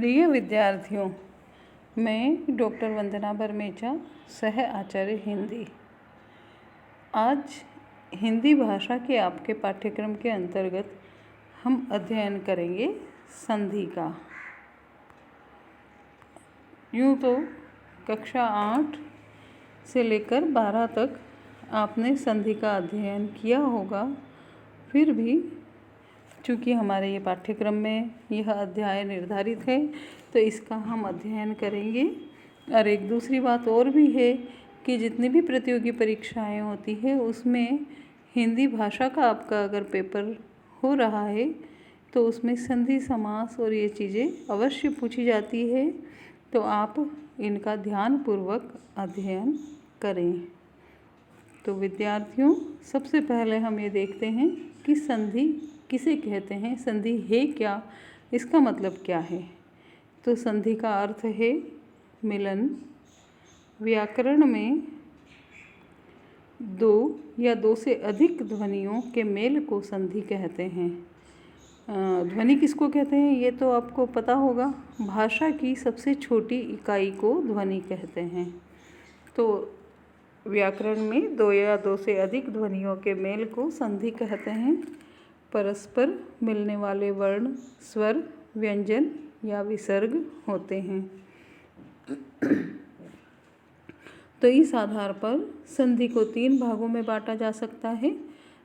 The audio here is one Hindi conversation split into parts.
प्रिय विद्यार्थियों, मैं डॉक्टर वंदना बरमेचा, सह आचार्य हिंदी। आज हिंदी भाषा के आपके पाठ्यक्रम के अंतर्गत हम अध्ययन करेंगे संधि का। यूँ तो कक्षा 8 से लेकर 12 तक आपने संधि का अध्ययन किया होगा, फिर भी चूँकि हमारे ये पाठ्यक्रम में यह अध्याय निर्धारित है तो इसका हम अध्ययन करेंगे। और एक दूसरी बात और भी है कि जितनी भी प्रतियोगी परीक्षाएं होती है उसमें हिंदी भाषा का आपका अगर पेपर हो रहा है तो उसमें संधि समास और ये चीज़ें अवश्य पूछी जाती है, तो आप इनका ध्यानपूर्वक अध्ययन करें। तो विद्यार्थियों, सबसे पहले हम ये देखते हैं कि संधि किसे कहते हैं, संधि है क्या, इसका मतलब क्या है। तो संधि का अर्थ है मिलन। व्याकरण में दो या दो से अधिक ध्वनियों के मेल को संधि कहते हैं। ध्वनि किसको कहते हैं ये तो आपको पता होगा। भाषा की सबसे छोटी इकाई को ध्वनि कहते हैं। तो व्याकरण में दो या दो से अधिक ध्वनियों के मेल को संधि कहते हैं। परस्पर मिलने वाले वर्ण, स्वर, व्यंजन या विसर्ग होते हैं। तो इस आधार पर संधि को 3 भागों में बांटा जा सकता है: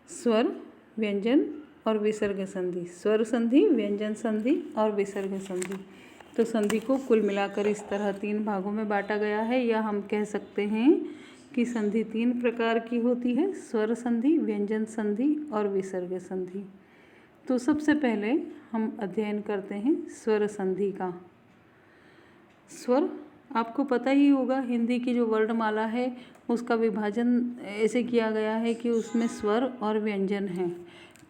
स्वर, व्यंजन और विसर्ग संधि। स्वर संधि, व्यंजन संधि और विसर्ग संधि। तो संधि को कुल मिलाकर इस तरह 3 भागों में बांटा गया है, या हम कह सकते हैं कि संधि 3 प्रकार की होती है: स्वर संधि, व्यंजन संधि और विसर्ग संधि। तो सबसे पहले हम अध्ययन करते हैं स्वर संधि का। स्वर आपको पता ही होगा, हिंदी की जो वर्णमाला है उसका विभाजन ऐसे किया गया है कि उसमें स्वर और व्यंजन हैं।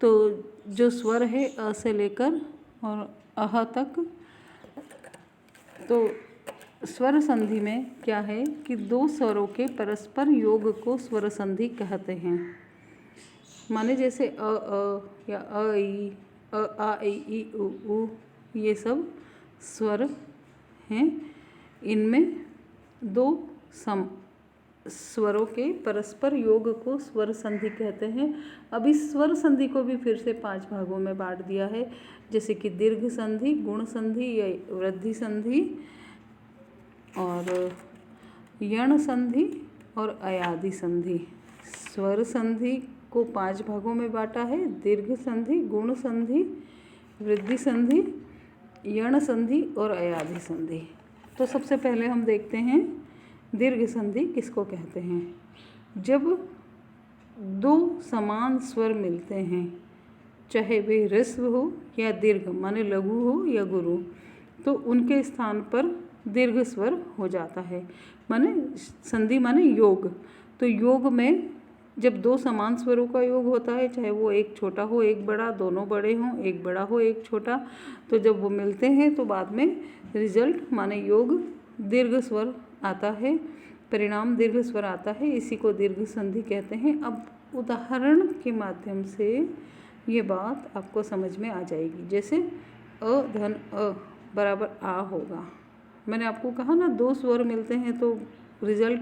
तो जो स्वर है अ से लेकर और अह तक, तो स्वर संधि में क्या है कि 2 स्वरों के परस्पर योग को स्वर संधि कहते हैं। माने जैसे अ या अ ई, अ आ ई उ ये सब स्वर हैं। इनमें 2 स्वरों के परस्पर योग को स्वर संधि कहते हैं। अब इस स्वर संधि को भी फिर से 5 भागों में बांट दिया है, जैसे कि दीर्घ संधि, गुण संधि या वृद्धि संधि, और यण संधि और अयादि संधि। स्वर संधि को 5 भागों में बांटा है: दीर्घ संधि, गुण संधि, वृद्धि संधि, यण संधि और अयादि संधि। तो सबसे पहले हम देखते हैं दीर्घ संधि किसको कहते हैं। जब 2 समान स्वर मिलते हैं, चाहे वे ह्रस्व हो या दीर्घ, माने लघु हो या गुरु, तो उनके स्थान पर दीर्घ स्वर हो जाता है। माने संधि माने योग। तो योग में जब 2 समान स्वरों का योग होता है, चाहे वो एक छोटा हो एक बड़ा, दोनों बड़े हों, एक बड़ा हो एक छोटा, तो जब वो मिलते हैं तो बाद में रिजल्ट माने योग दीर्घ स्वर आता है, परिणाम दीर्घ स्वर आता है। इसी को दीर्घ संधि कहते हैं। अब उदाहरण के माध्यम से ये बात आपको समझ में आ जाएगी। जैसे अ धन अ बराबर आ होगा। मैंने आपको कहा ना, 2 स्वर मिलते हैं तो रिजल्ट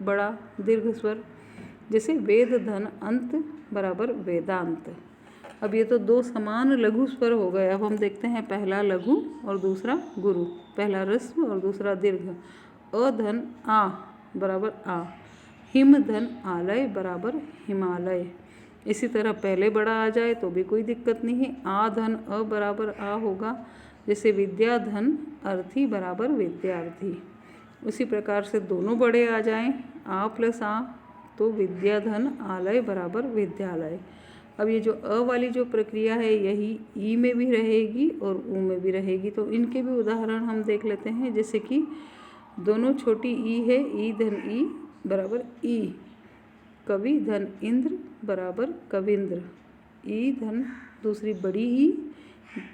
बड़ा दीर्घ स्वर। जैसे वेद धन अंत बराबर वेदांत। अब ये तो 2 समान लघु स्वर हो गए। अब हम देखते हैं पहला लघु और दूसरा गुरु, पहला ह्रस्व और दूसरा दीर्घ। अ धन आ बराबर आ, हिम धन आलय बराबर हिमालय। इसी तरह पहले बड़ा आ जाए तो भी कोई दिक्कत नहीं है। आ धन अ बराबर आ होगा। जैसे विद्या धन अर्थी बराबर विद्यार्थी। उसी प्रकार से दोनों बड़े आ जाएं, आ प्लस आ, तो विद्या धन आलय बराबर विद्यालय। अब ये जो अ वाली जो प्रक्रिया है यही ई में भी रहेगी और ऊ में भी रहेगी। तो इनके भी उदाहरण हम देख लेते हैं। जैसे कि दोनों छोटी ई है, ई धन ई बराबर ई। कवि धन इंद्र बराबर कविंद्र। ई धन दूसरी बड़ी ई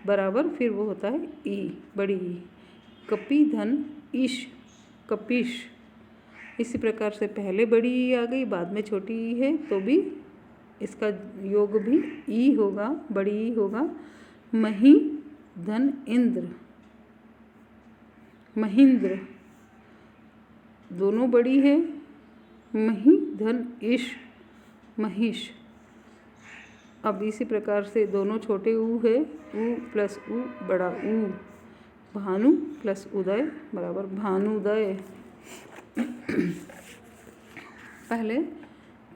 बराबर फिर वो होता है ई, बड़ी ई। कपि धन ईश, कपीश। इसी प्रकार से पहले बड़ी ई आ गई, बाद में छोटी ई है, तो भी इसका योग भी ई होगा, बड़ी ई होगा। मही धन इंद्र। महेंद्र, दोनों बड़ी है, मही धन इश, महिष। अब इसी प्रकार से दोनों छोटे ऊ है, ऊ प्लस ऊ बड़ा ऊ, भानु प्लस उदय बराबर भानुदय। पहले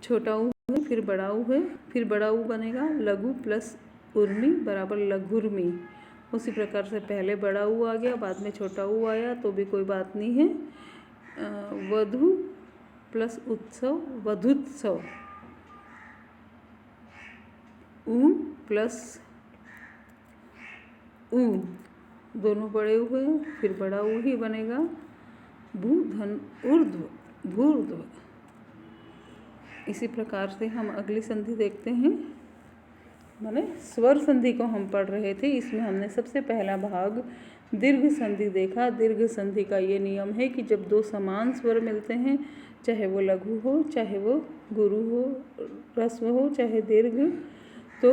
छोटा ऊ है, फिर बड़ा ऊ है, फिर बड़ा ऊ बनेगा लघु प्लस उर्मी बराबर लघुर्मी। उसी प्रकार से पहले बड़ा ऊ आ गया, बाद में छोटा ऊ आया तो भी कोई बात नहीं है। वधु प्लस उत्सव वधुत्सव, ऊ प्लस ऊ, दोनों बड़े हुए, फिर बड़ा ऊ ही बनेगा भू धन ऊर्ध्व भूर्ध्व। इसी प्रकार से हम अगली संधि देखते हैं। माने स्वर संधि को हम पढ़ रहे थे, इसमें हमने सबसे पहला भाग दीर्घ संधि देखा। दीर्घ संधि का ये नियम है कि जब दो समान स्वर मिलते हैं, चाहे वो लघु हो, चाहे वो गुरु हो, ह्रस्व हो, चाहे दीर्घ, तो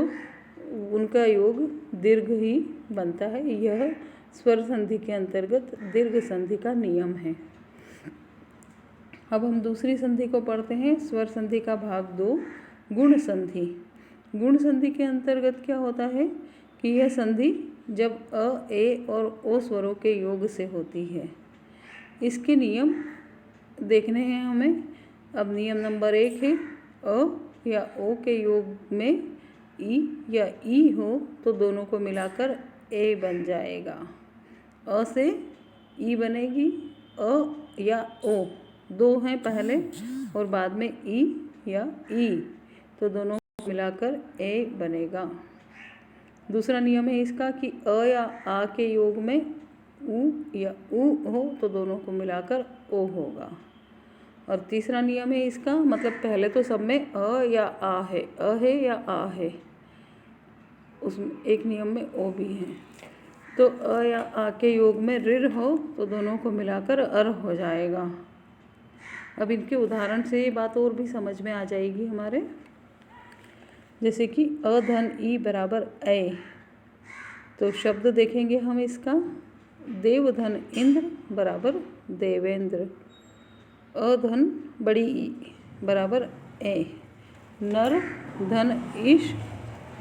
उनका योग दीर्घ ही बनता है। यह स्वर संधि के अंतर्गत दीर्घ संधि का नियम है। अब हम दूसरी संधि को पढ़ते हैं। स्वर संधि का भाग 2 गुण संधि। गुण संधि के अंतर्गत क्या होता है कि यह संधि जब अ, ए और ओ स्वरों के योग से होती है। इसके नियम देखने हैं हमें। अब नियम नंबर 1 है, अ या ओ के योग में ई या ई हो तो दोनों को मिलाकर ए बन जाएगा। अ से ई बनेगी, अ या ओ, दो हैं पहले और बाद में ई या ई, तो दोनों को मिलाकर ए बनेगा। दूसरा नियम है इसका कि अ या आ के योग में ऊ या ऊ हो तो दोनों को मिलाकर ओ होगा। और तीसरा नियम है इसका, मतलब पहले तो सब में अ या आ है, अ है या आ है, उसमें एक नियम में ओ भी है। तो अ या आ के योग में ऋर हो तो दोनों को मिलाकर अर हो जाएगा। अब इनके उदाहरण से ये बात और भी समझ में आ जाएगी हमारे। जैसे कि अ धन ई बराबर ए, तो शब्द देखेंगे हम इसका। देव धन इंद्र बराबर देवेंद्र, अ धन बड़ी ई बराबर ए, नर धन ईश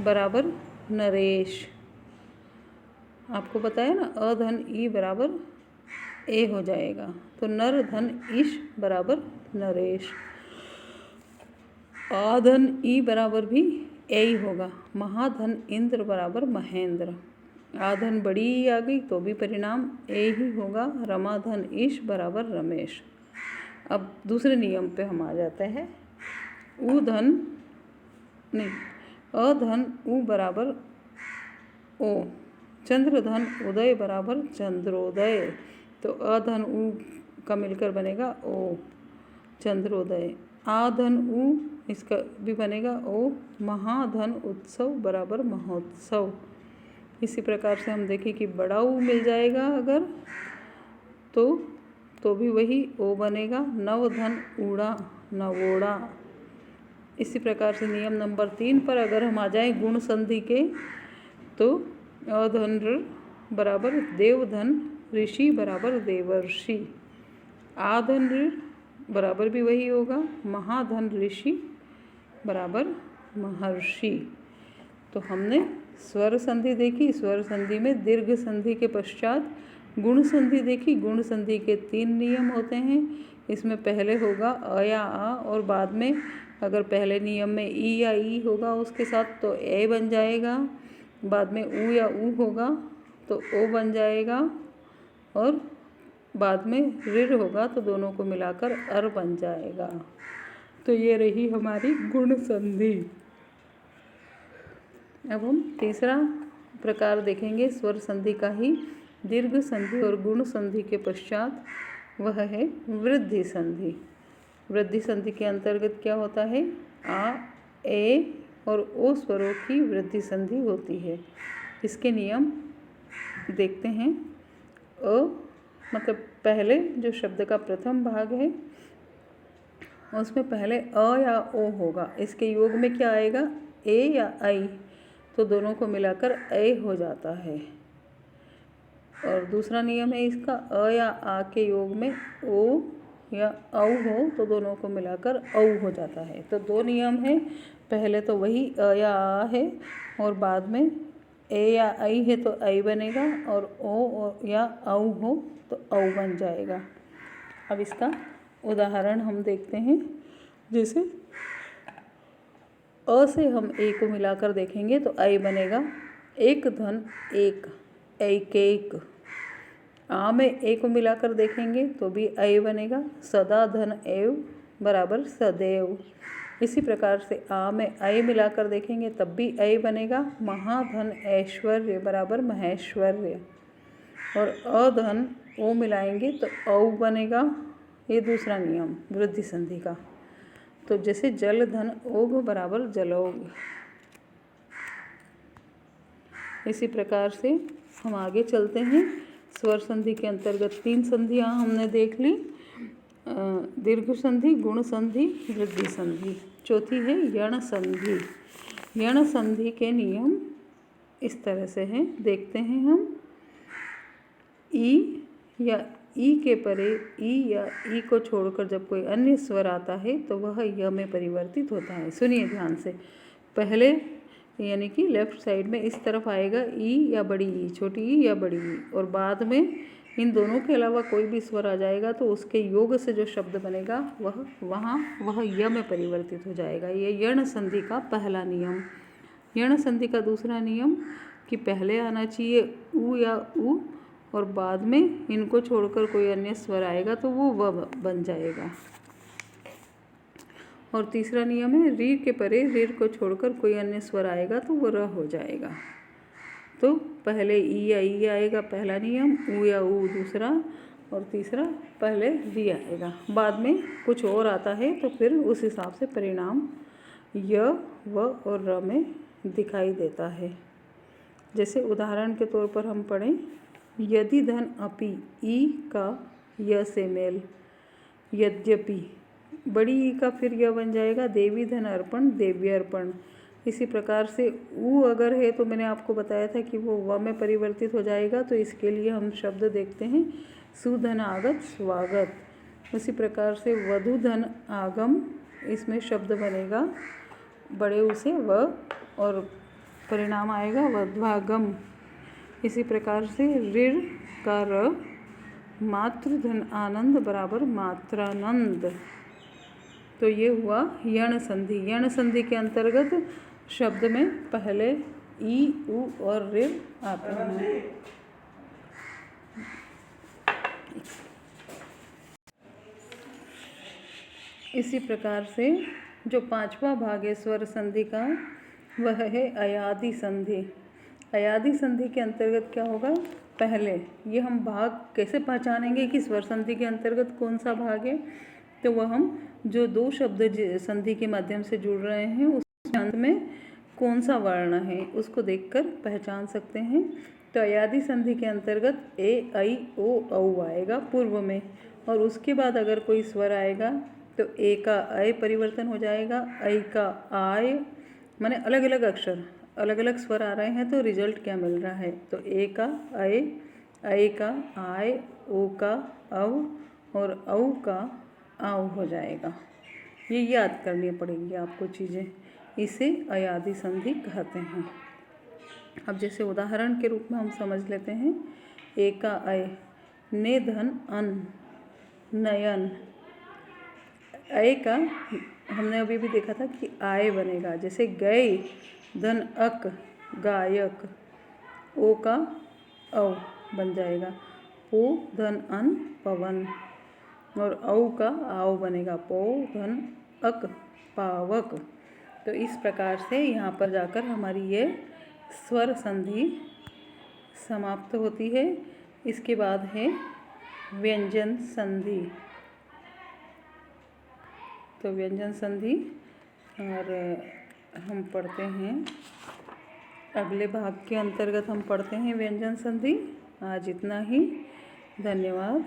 बराबर नरेश। आपको बताया ना, अ धन ई बराबर ए हो जाएगा, तो नर धन ईश बराबर नरेश। आ धन ई बराबर भी ए ही होगा, महाधन इंद्र बराबर महेंद्र। आ धन बड़ी ई आ गई तो भी परिणाम ए ही होगा, रमाधन ईश बराबर रमेश। अब दूसरे नियम पे हम आ जाते हैं। ऊ धन नहीं, अ धन ऊ बराबर ओ, चंद्र धन उदय बराबर चंद्रोदय, तो अ धन ऊ का मिलकर बनेगा ओ, चंद्रोदय। आ धन ऊ इसका भी बनेगा ओ, महाधन उत्सव बराबर महोत्सव। इसी प्रकार से हम देखें कि बड़ा ऊ मिल जाएगा अगर तो भी वही ओ बनेगा, नव धन ऊड़ा नवोड़ा। इसी प्रकार से नियम नंबर 3 पर अगर हम आ जाएं गुण संधि के, तो अ धन ऋ बराबर देव धन ऋषि बराबर देवर्षि, आ धन ऋ बराबर भी वही होगा, महाधन ऋषि बराबर महर्षि। तो हमने स्वर संधि देखी, स्वर संधि में दीर्घ संधि के पश्चात गुण संधि देखी। गुण संधि के 3 नियम होते हैं। इसमें पहले होगा अ या आ, और बाद में अगर पहले नियम में ई या ई होगा उसके साथ तो ए बन जाएगा, बाद में ऊ या ऊ होगा तो ओ बन जाएगा, और बाद में ऋ होगा तो दोनों को मिलाकर अर बन जाएगा। तो ये रही हमारी गुण संधि। अब हम तीसरा प्रकार देखेंगे स्वर संधि का ही, दीर्घ संधि और गुण संधि के पश्चात, वह है वृद्धि संधि। वृद्धि संधि के अंतर्गत क्या होता है, आ, ए और ओ स्वरों की वृद्धि संधि होती है। इसके नियम देखते हैं। अ मतलब पहले जो शब्द का प्रथम भाग है उसमें पहले अ या ओ होगा, इसके योग में क्या आएगा, ए या आई, तो दोनों को मिलाकर ए हो जाता है। और दूसरा नियम है इसका अ या आ के योग में ओ या औ हो तो दोनों को मिलाकर औ हो जाता है। तो दो नियम है, पहले तो वही अ या आ है और बाद में ए या आई है तो आई बनेगा और ओ या औ हो तो औ बन जाएगा। अब इसका उदाहरण हम देखते हैं। जैसे अ से हम ए को मिलाकर देखेंगे तो आई बनेगा एक धन एक, एक एक। आ में ए को मिलाकर देखेंगे तो भी आई बनेगा सदा धन एव बराबर सदैव। इसी प्रकार से आ में आई मिलाकर देखेंगे तब भी आई बनेगा महाधन ऐश्वर्य बराबर महेश्वर्य। और अधन ओ मिलाएंगे तो औ बनेगा। ये दूसरा नियम वृद्धि संधि का। तो जैसे जल धन ओघ बराबर जलोग। इसी प्रकार से हम आगे चलते हैं। स्वर संधि के अंतर्गत 3 संधियाँ हमने देख ली, दीर्घ संधि, गुण संधि, वृद्धि संधि। चौथी है यण संधि। यण संधि के नियम इस तरह से हैं, देखते हैं हम। ई या ई के परे ई या ई को छोड़कर जब कोई अन्य स्वर आता है तो वह य में परिवर्तित होता है। सुनिए ध्यान से। पहले यानी कि लेफ्ट साइड में इस तरफ आएगा ई या बड़ी ई, छोटी ई या बड़ी ई, और बाद में इन दोनों के अलावा कोई भी स्वर आ जाएगा तो उसके योग से जो शब्द बनेगा वह य में परिवर्तित हो जाएगा। ये यण संधि का पहला नियम। यण संधि का दूसरा नियम कि पहले आना चाहिए उ या उ और बाद में इनको छोड़कर कोई अन्य स्वर आएगा तो वो व बन जाएगा। और तीसरा नियम है रीर के परे रीर को छोड़कर कोई अन्य स्वर आएगा तो वो र हो जाएगा। तो पहले ई या ई आएगा पहला नियम, उ या उ दूसरा, और तीसरा पहले री आएगा। बाद में कुछ और आता है तो फिर उस हिसाब से परिणाम य, व और र में दिखाई देता है। जैसे उदाहरण के तौर पर हम पढ़ें, यदि धन अपि ई का य से मेल, यद्यपि बड़ी ई का फिर यह बन जाएगा देवी धन अर्पण, देव्य अर्पण। इसी प्रकार से उ अगर है तो मैंने आपको बताया था कि वो व में परिवर्तित हो जाएगा। तो इसके लिए हम शब्द देखते हैं सुधन आगत स्वागत। उसी प्रकार से वधु धन आगम, इसमें शब्द बनेगा बड़े उ से व और परिणाम आएगा वध्वागम। इसी प्रकार से ऋण का र, मातृ धन आनंद बराबर मात्रानंद। तो ये हुआ यण संधि। यण संधि के अंतर्गत शब्द में पहले ई, उ और ऋ आते हैं। इसी प्रकार से जो पांचवा भाग है स्वर संधि का वह है अयादि संधि। अयादि संधि के अंतर्गत क्या होगा, पहले ये हम भाग कैसे पहचानेंगे कि स्वर संधि के अंतर्गत कौन सा भाग है, तो वह हम जो दो शब्द संधि के माध्यम से जुड़ रहे हैं उस अंत में कौन सा वर्ण है उसको देखकर पहचान सकते हैं। तो अयादि संधि के अंतर्गत ए, आई, ओ, औ आएगा पूर्व में, और उसके बाद अगर कोई स्वर आएगा तो ए का अय परिवर्तन हो जाएगा, ऐ का आय, माने अलग अलग अक्षर अलग अलग स्वर आ रहे हैं तो रिजल्ट क्या मिल रहा है, तो ए का अय, ऐ का आय, ओ का अव और औ का आव हो जाएगा। ये याद करनी पड़ेगी आपको चीज़ें, इसे अयादि संधि कहते हैं। अब जैसे उदाहरण के रूप में हम समझ लेते हैं, ए का अय, ने धन अन, नयन। अय का हमने अभी भी देखा था कि आय बनेगा, जैसे गए धन अक, गायक। ओ का औ बन जाएगा, पो धन अन, पवन। और औ का आव बनेगा, पो धन अक, पावक। तो इस प्रकार से यहाँ पर जाकर हमारी ये स्वर संधि समाप्त होती है। इसके बाद है व्यंजन संधि। तो व्यंजन संधि और हम पढ़ते हैं अगले भाग के अंतर्गत हम पढ़ते हैं व्यंजन संधि। आज इतना ही, धन्यवाद।